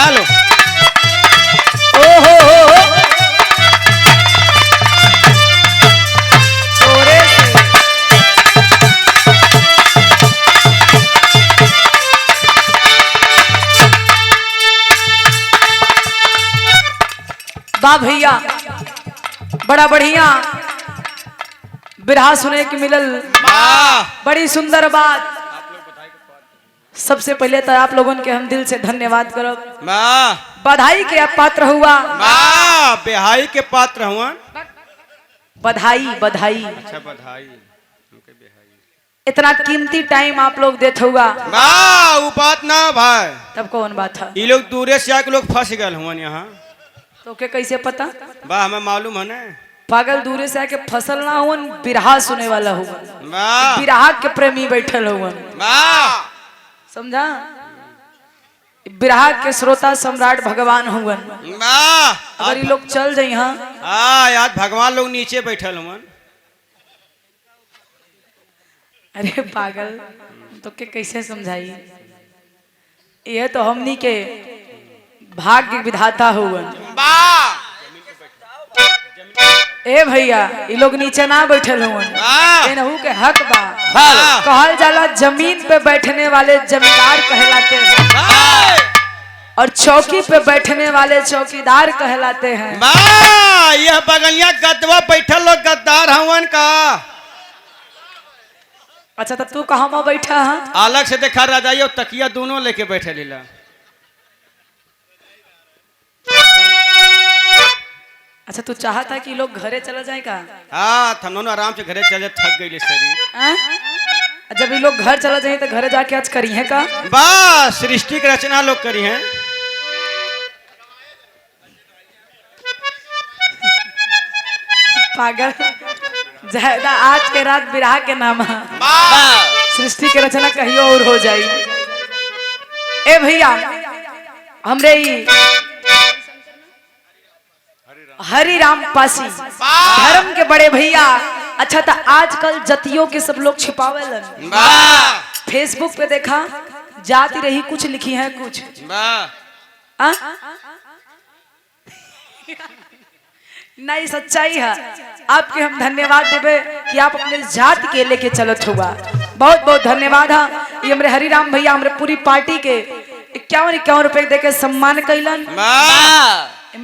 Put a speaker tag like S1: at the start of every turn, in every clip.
S1: Hello
S2: ओहो हो छोरे से वाह भैया बड़ा बढ़िया बिरहा सुने के मिलल बड़ी सुंदर बात। सबसे पहले तो आप लोगों के हम दिल से धन्यवाद करब। बधाई के आप पात्र हुआ।
S1: बेहाई के पात्र हुआ।
S2: बधाई बधाई।
S1: अच्छा बधाई।
S2: इतना कीमती टाइम आप लोग देते हुआ।
S1: वो बात ना भाई।
S2: तब कौन बात है?
S1: ये लोग दूरे से आके लोग फंस गए हुआ यहाँ।
S2: तो के कैसे पता?
S1: बा हमें मालूम है ना।
S2: पागल दूरे से आके फसल ना हुआ, बिरहा सुने वाला हुआ, बिरहा के प्रेमी बैठल हुआ, समझा? बिरहा के श्रोता सम्राट भगवान हुआ। अगर ये लोग चल जाए हाँ
S1: यार भगवान लोग नीचे बैठल हुआ।
S2: अरे पागल तो के कैसे समझाई? यह तो हमनी के भाग्य विधाता हुआ। ए भैया ये लोग नीचे ना बैठल हुआ, के हक बा। कहल जाला जमीन पे बैठने वाले जमींदार कहलाते हैं और चौकी पे बैठने वाले चौकीदार कहलाते हैं।
S1: यह बगलिया गद्दवा बैठल लोग गद्दार हवन का।
S2: अच्छा तो तू कहाँ में बैठा है?
S1: अलग से देखा राजाई और तकिया दोनों लेके बैठे लीला।
S2: अच्छा तू चाहता कि लोग घरे चला जाए का?
S1: हाँ थनों आराम से घरे चले, थक गई शरीर।
S2: जब ये लोग घर चला जाए तो घरे जाके आज करी है का?
S1: बस सृष्टि की रचना लोग करी है।
S2: पागल ज्यादा आज के रात बिरहा के नाम है, सृष्टि की रचना कहीं और हो जाए। ए भैया हमरे हरि राम पासी धर्म के बड़े भैया। अच्छा था आजकल जतियों के सब लोग छिपावेलन। फेसबुक पे देखा जाति रही कुछ लिखी है कुछ। नहीं सच्चाई है। आपके हम धन्यवाद देवे कि आप अपने जाति के लेके चलत हुआ। बहुत बहुत धन्यवाद है। ये हमारे हरि राम भैया हमारे पूरी पार्टी के 51 रुपए दे के सम्मान कैलन।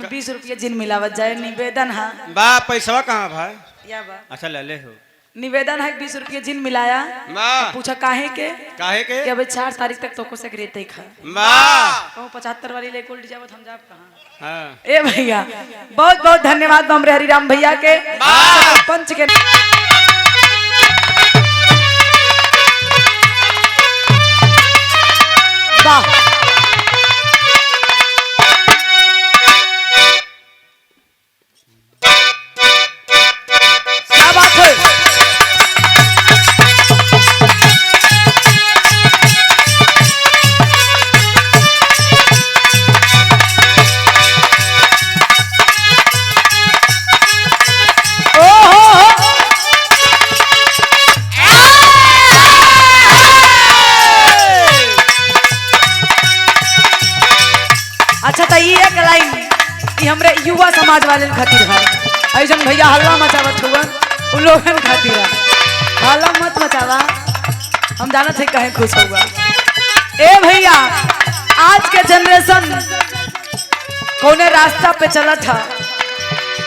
S2: 20 रुपया जिन मिलावत जाए निवेदन है।
S1: बा पैसा कहाँ भाई?
S2: या बा
S1: अच्छा ले ले हो।
S2: निवेदन है 20 रुपया जिन मिलाया। पूछा काहे के? कि अबे 4 तारीख तक तो को से रेते खा। कहूं 75 वाली ले कोल्ड जावत हम जाब कहां? ए भैया बहुत बहुत धन्यवाद हमरे हरिराम भैया के पंच के। वाह हमरे युवा समाज वाले खातिर है। ऐसा भैया हल्ला मचावत हुआ उन लोगन खातिर हल्ला मत मचावा। हम जाना थे कहे खुश हुआ। ए भैया आज के जनरेशन कौने रास्ता पे चला था,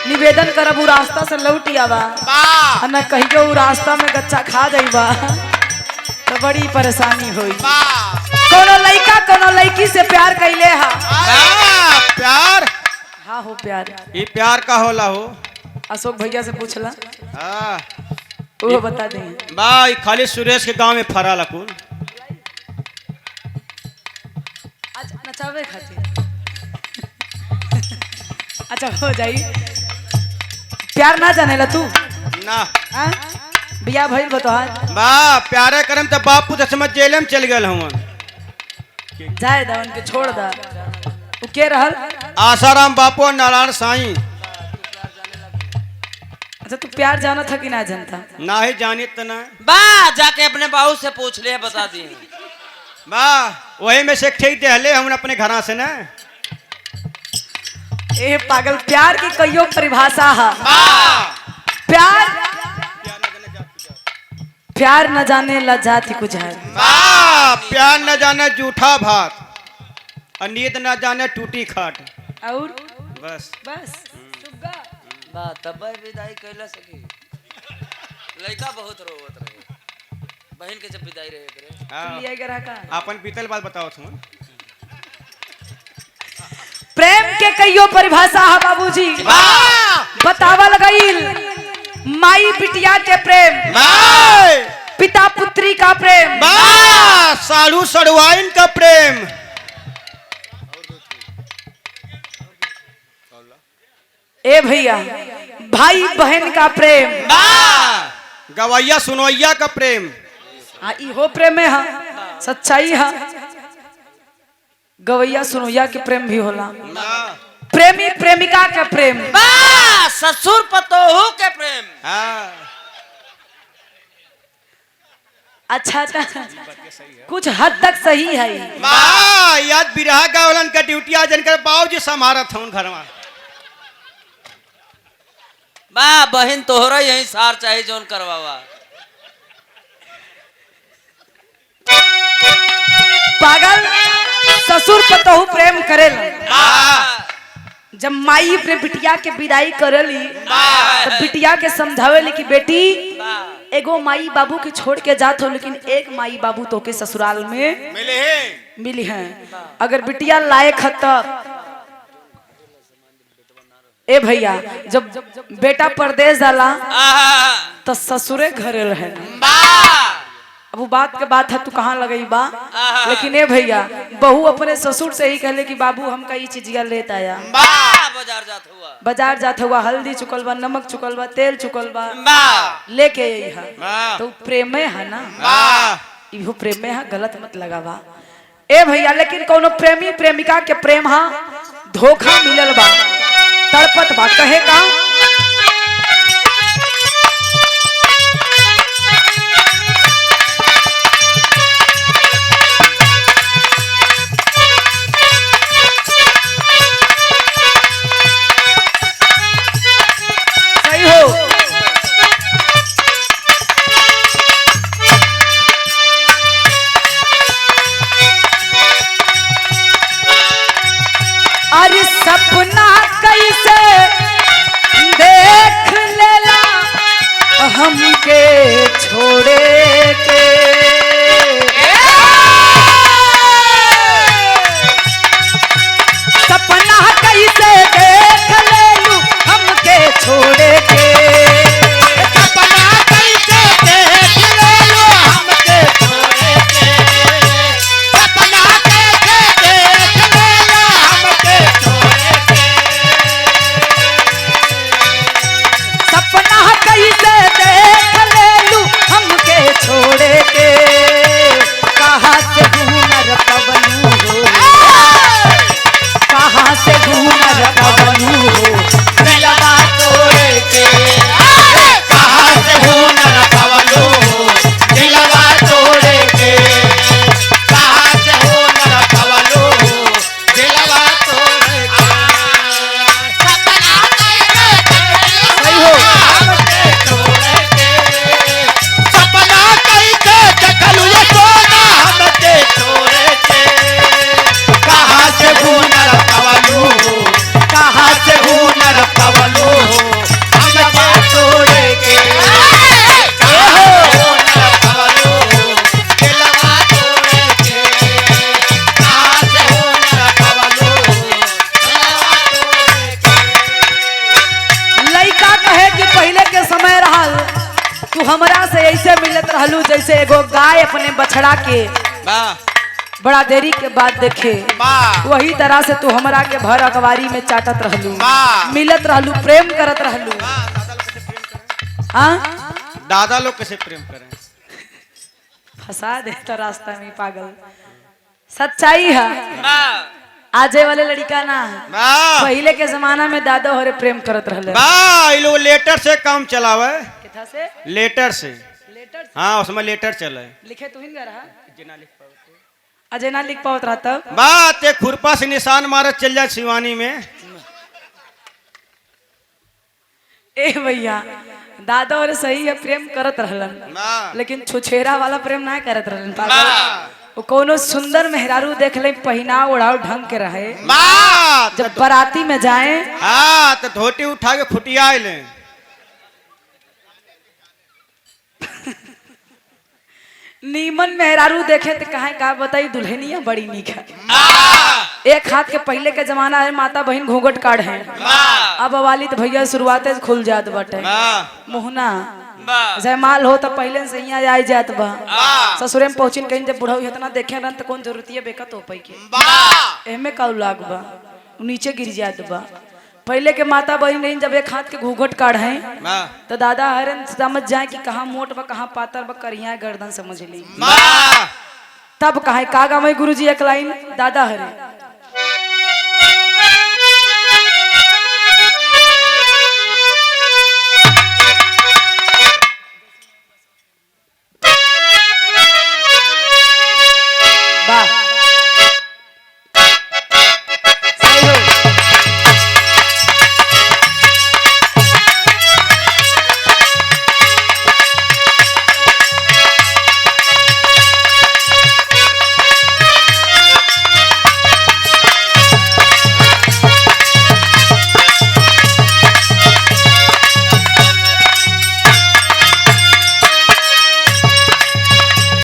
S2: निवेदन करब उ रास्ता से लौटी आवा न कहियो उ रास्ता में गच्चा खा जाइबा तो बड़ी परेशानी हुई। कोनो लड़का कोनो लड़की से प्यार कैले हा।
S1: प्यार
S2: हाँ हो प्यार।
S1: ये प्यार का होला हो?
S2: अशोक भैया से पूछला वो बता दें।
S1: भाई खाली सुरेश के गांव में फरा लकुन।
S2: आज नचावे खातिर अच्छा हो जाई। प्यार ना जाने ला तू
S1: ना?
S2: भैया भाई बतोहार
S1: बा प्यारे करम तो बापू दसमत जेल में चल गए हूँ।
S2: जाए दा उनके छोड़ दा। वो के रहल?
S1: आसाराम बापू और नारायण साईं।
S2: अच्छा तू प्यार जाना था कि ना जानता?
S1: ना ही जानी तो ना।
S3: बा जाके अपने बाबू से पूछ ले बता दिए।
S1: बा वही में से ठीक दे हले हम अपने घरा से ना।
S2: ए पागल, प्यार की कईयो परिभाषा है। प्यार प्यार न जाने लज्जात ही कुछ है।
S1: प्यार न जाने जूठा भात और नींद न जाने टूटी खाट।
S2: और
S1: बस
S2: बस
S3: बात तब विदाई कैला सकी लड़का बहुत रोवत रहे बहन के जब विदाई रहे करे।
S1: हाँ।
S2: लिया गया का
S1: अपन बीतल बात बताओ तुम।
S2: प्रेम के कईयो परिभाषा है बाबूजी। बतावल गईल माई बिटिया के प्रेम, पिता पुत्री का प्रेम,
S1: सालू सड़वाइन का प्रेम,
S2: ए भैया भाई बहन का प्रेम,
S1: गवैया सुनवैया का प्रेम।
S2: इहो प्रेम है, सच्चाई है। गवैया सुनैया के प्रेम भी होला। प्रेमी प्रेमिका का प्रेम,
S3: ससुर पतोहू के प्रेम।
S2: अच्छा कुछ हद तक सही है।
S1: याद बिरहा गावलन का ड्यूटिया जनकर बाबूजी समारत हूं घर में।
S3: बा बहन तोहरा यही सार चाहे जोन करवावा।
S2: पागल, ससुर पतोहू प्रेम करेला। जब माई अपने बिटिया के विदाई करेली तो बिटिया के समझावेली कि बेटी एगो माई बाबू के छोड़ के जात हो, लेकिन एक माई बाबू तो के ससुराल में मिली हैं। अगर बिटिया लायक है तो ए भैया, जब बेटा परदेश जाला तो ससुरे घरे रहे। अब वो बात के बात है तू कहाँ लगई बा, लेकिन ए भैया बहू अपने ससुर से ही कहले कि बाबू हमका ये चीजिया लेत आया। बाजार जात हुआ हल्दी चुकल बा, नमक चुकल बा, तेल चुकल बा, लेके यही है तो प्रेम है ना। इहो प्रेम है, गलत मत लगावा ए भैया। लेकिन कोनो प्रेमी प्रेमिका के प्रेम हा धोखा मिलल बा, तड़पत बा, कहे का सही हो। अरे सपना कैसे देख लेला हमके छोड़े के, सपना कैसे देख लेलू हमके छोड़े के, सपना कैसे देख लेलू हमके छोड़े के, सपना कैसे देख लेलू हमके छोड़े के, सपना कैसे देख लेलू हमके छोड़े के, कहाँ से हुनर पवनू हो, कहाँ से हुनर पवनू हो, दिलवा तोड़े के, कहाँ से हुनर पवनू हो, दिलवा तोड़े के, कहाँ से हुनर पवनू हो, दिलवा तोड़े के, सपना सही हो हमके छोड़े के, सपना कैसे देखलू ये सोना हमके छोड़े के, कहाँ से हुनर पवनू हो, कहाँ से हुनर पवनू हो, हमके छोड़े के, कहाँ से हुनर पवनू हो, दिलवा तोड़े के, कहाँ से हुनर पवनू हो, दिलवा तोड़े के। लइका कहे कि पहले के समय रहल तू हमरा से ऐसे मिलत रहलू जैसे एगो गाय अपने बछड़ा के बड़ा देरी के बाद देखे, वही तरह से तू हमरा के भर अखबारी में चाटत रहलू, मिलत रहलू, प्रेम करत रहलू।
S1: दादा लोग कैसे प्रेम करें?
S2: फंसा देता रास्ता में पागल। सच्चाई है, आजे वाले लड़का ना है। पहले के जमाना में दादा हरे प्रेम करत रहले।
S1: लोग लेटर से काम चलावे,
S2: किथा से?
S1: लेटर से।
S2: लेटर से?
S1: हाँ उसमें लेटर चले।
S2: लिखे तू ही रहा अजय ना लिख पावत रहा तब
S1: बात एक खुरपा से निशान मारत चल जाए शिवानी में।
S2: ए भैया दादा और सही है प्रेम करत रहलन
S1: वाह
S2: लेकिन छुछेरा वाला प्रेम ना करत रहलन पागल वो कोनो सुंदर मेहरारू देख ले पहिनाव ओढ़ाव ढंग के रहे
S1: वाह
S2: जब बाराती में जाए
S1: हाँ तो धोती उठा के खुटिया ले
S2: नीमन मेहरारू देखे तो कहा का बताई दुल्हनिया बड़ी नीक है एक हाथ के पहले के जमाना है माता बहन घूंघट काढ़ है अब वाली तो भैया शुरुआते से खुल जात बटे
S1: वाह
S2: मुहना जयमाल हो तो पहले से यहाँ आई जात बा ससुरे में पहुंचिन कहीं जब बुढ़ऊ इतना देखे रन तो कौन जरूरत बेकत हो पाई के एमे का लाग बा नीचे गिर जात बा पहले के माता बहन नहीं जब एक हाथ के घूंघट काढ़ है
S1: वाह
S2: तो दादा हरन समझ जाए कि कहाँ मोट बा कहाँ पातर बा करिया गर्दन समझ ली
S1: वाह
S2: तब कहा का गावे गुरुजी एक लाइन दादा हरे